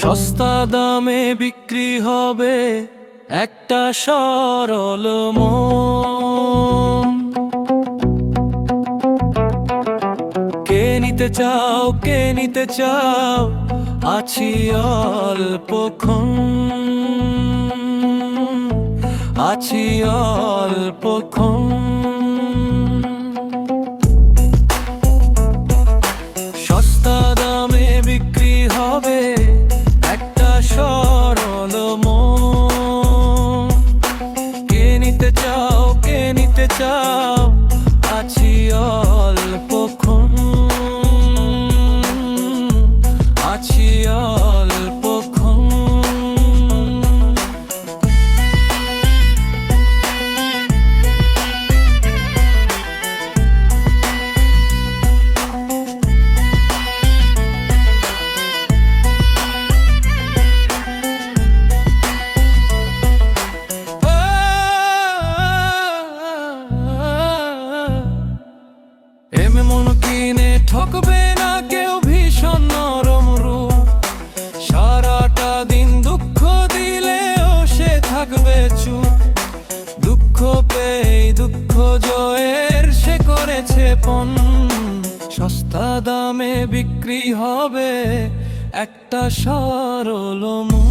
সস্তা দামে বিক্রি হবে একটা সরল মন। কে নিতে চাও, কে নিতে চাও, আছি অল্পক্ষণ, আছি অল্পক্ষণ। সস্তা দামে বিক্রি হবে একটা সরল মন। কে নিতে চাও, কে নিতে চাও, আছি অল্পক্ষণ, আছি অল্পক্ষণ। মন কিনে ঠকবে না কেউ, ভীষণ নরম রূপ। সারাটা দিন দুঃখ দিলেও সে থাকবে চুপ। দুঃখ পেয়ে দুঃখ জয়ের সে করেছে পণ। সস্তা দামে বিক্রি হবে একটা সরল মন।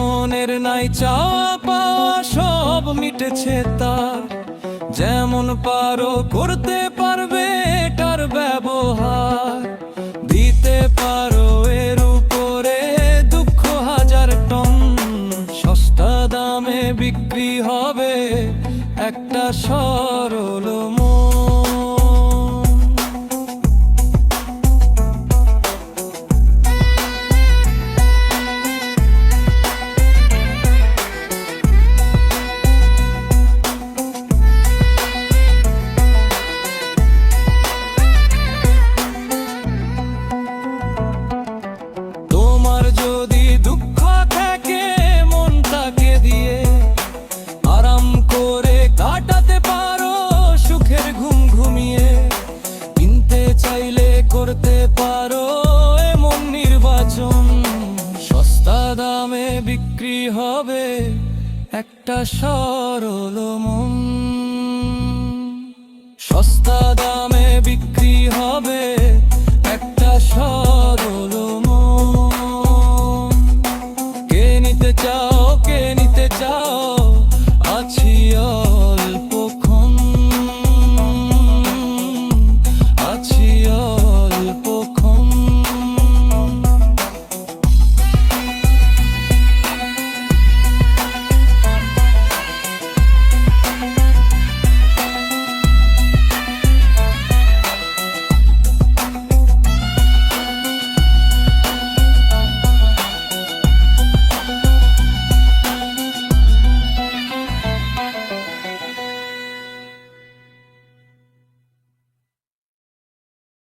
মনের নাই চাওয়া পাওয়া, সব মিটেছে তার। যেমন পারো করতে পারবে এটার ব্যবহার। দিতে পারো এর উপরে দুঃখ হাজার টন। সস্তা দামে বিক্রি হবে একটা সরল মন। যদি দুঃখ থাকে মনটাকে দিয়ে আরাম করে কাটাতে পারো সুখের ঘুম ঘুমিয়ে। কিনতে চাইলে করতে পারো এমন নির্বাচন। সস্তা দামে বিক্রি হবে একটা সরল মন। সস্তা দামে